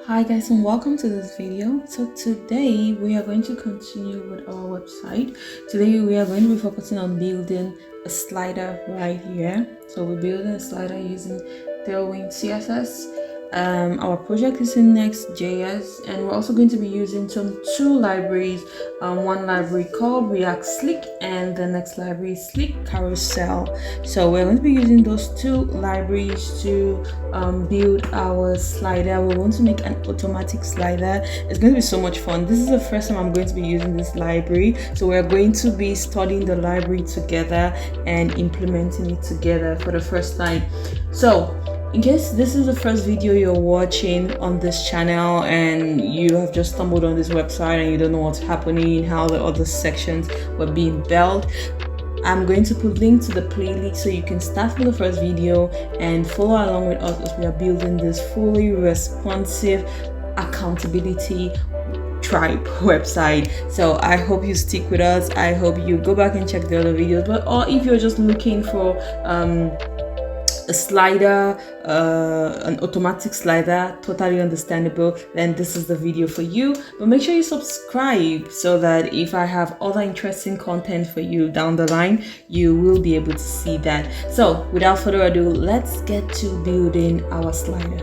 Hi guys, and welcome to this video. So today we are going to continue with our website. Today we are going to be focusing on building a slider right here. So we're building a slider using Tailwind CSS. Our project is in NextJS, and we're also going to be using two libraries. One library called React Slick, and the next library is Slick Carousel. So we're going to be using those two libraries to build our slider. We want to make an automatic slider. It's going to be so much fun. This is the first time I'm going to be using this library, so we're going to be studying the library together and implementing it together for the first time. So in case this is the first video you're watching on this channel and you have just stumbled on this website and you don't know what's happening, how the other sections were being built, I'm going to put links to the playlist so you can start from the first video and follow along with us as we are building this fully responsive accountability tribe website. So I hope you stick with us. I hope you go back and check the other videos, or if you're just looking for a slider, an automatic slider, totally understandable, then this is the video for you. But make sure you subscribe so that if I have other interesting content for you down the line, you will be able to see that. So without further ado, let's get to building our slider.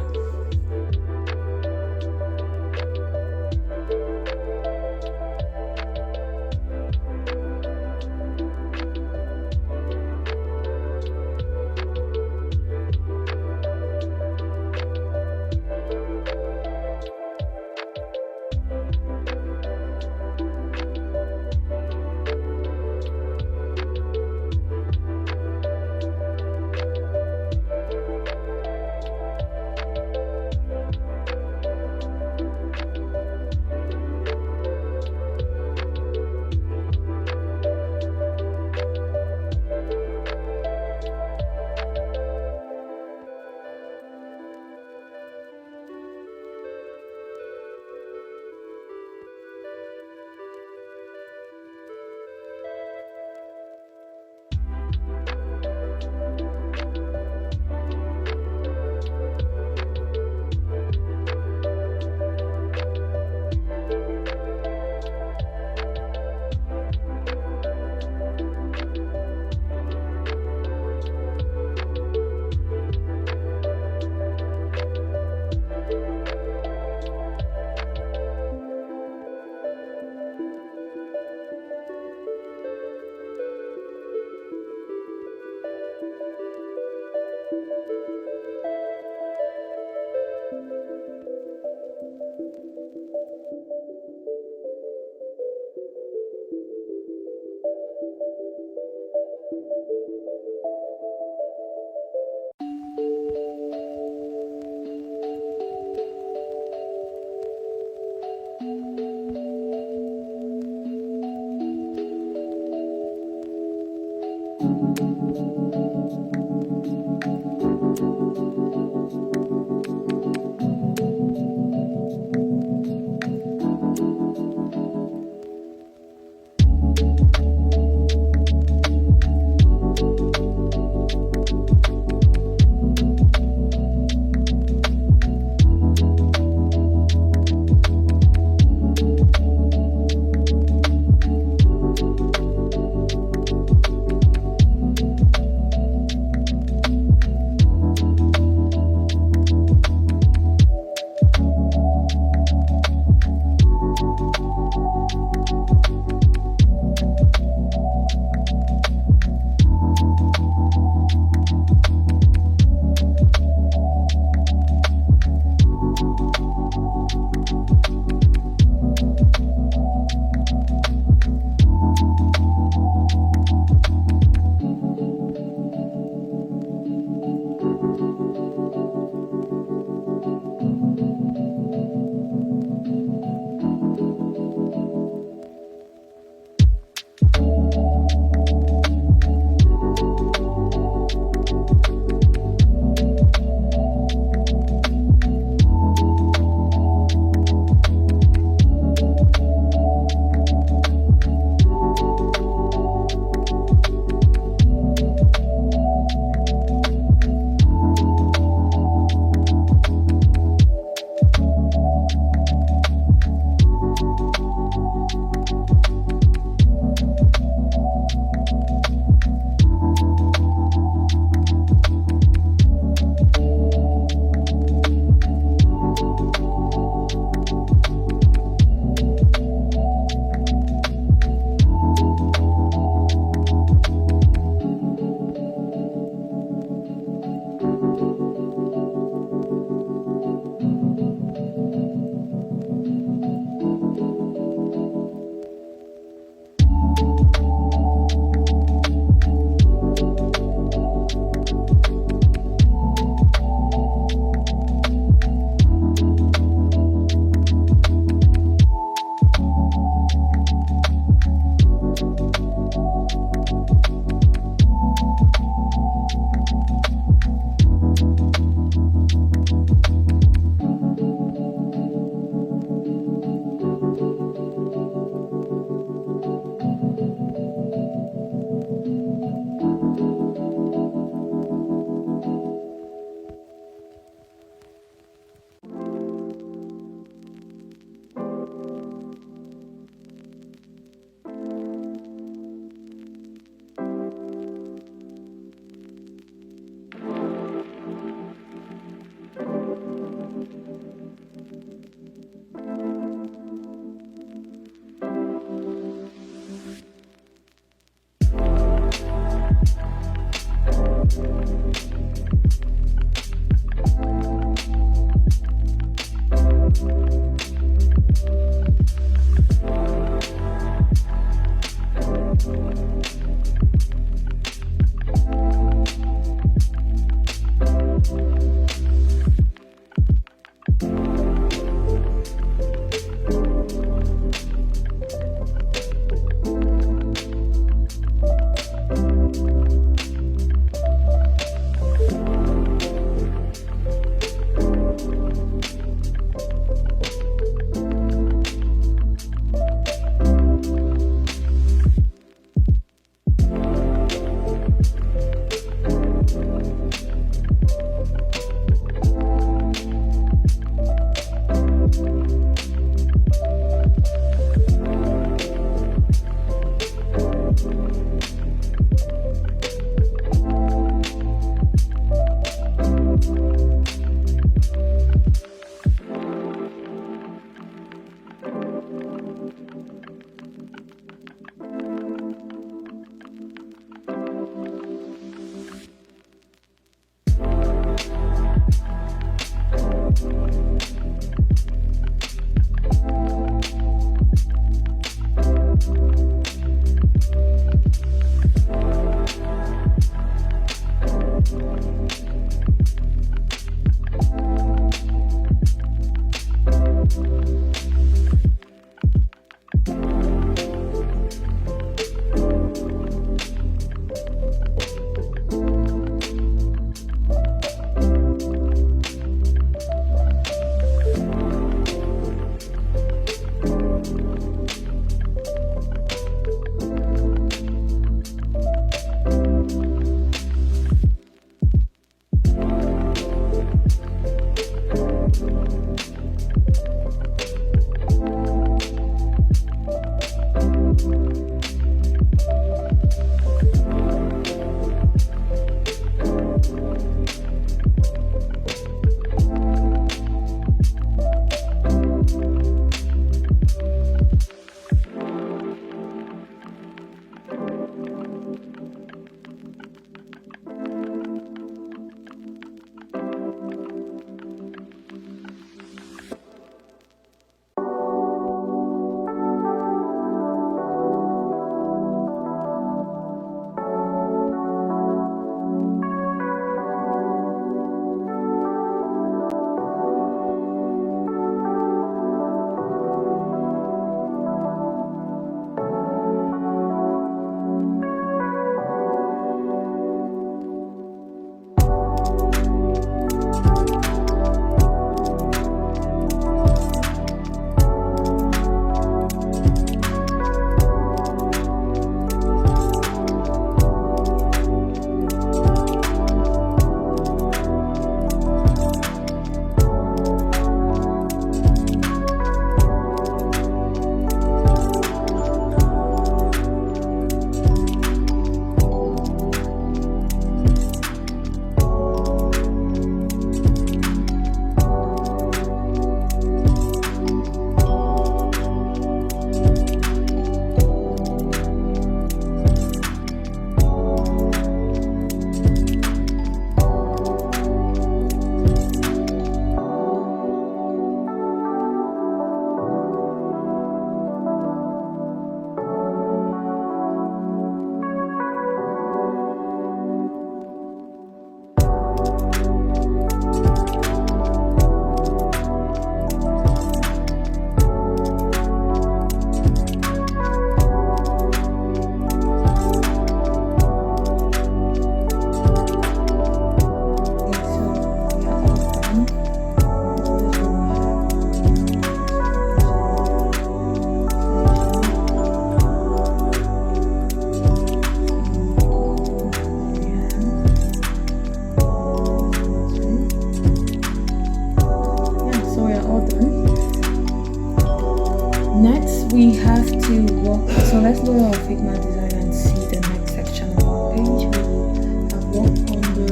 Next, we have to walk. So let's go to our Figma design and see the next section of our page. We have worked on the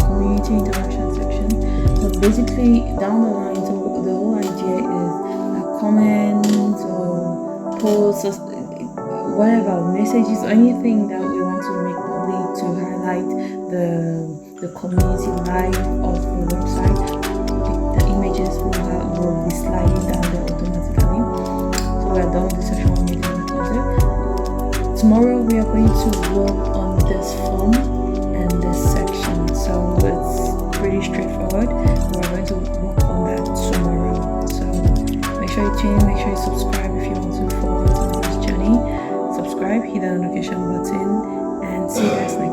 community interaction section. So basically, down the line, so the whole idea is comments or posts or whatever, messages, anything that we want to make public to highlight the community life of the website. The images will be sliding down there automatically. We are done with the section on media and content. Tomorrow we are going to work on this form and this section, so it's pretty straightforward. We are going to work on that tomorrow. So make sure you tune in, make sure you subscribe if you want to follow us on this journey. Subscribe, hit the notification button, and see you guys next time.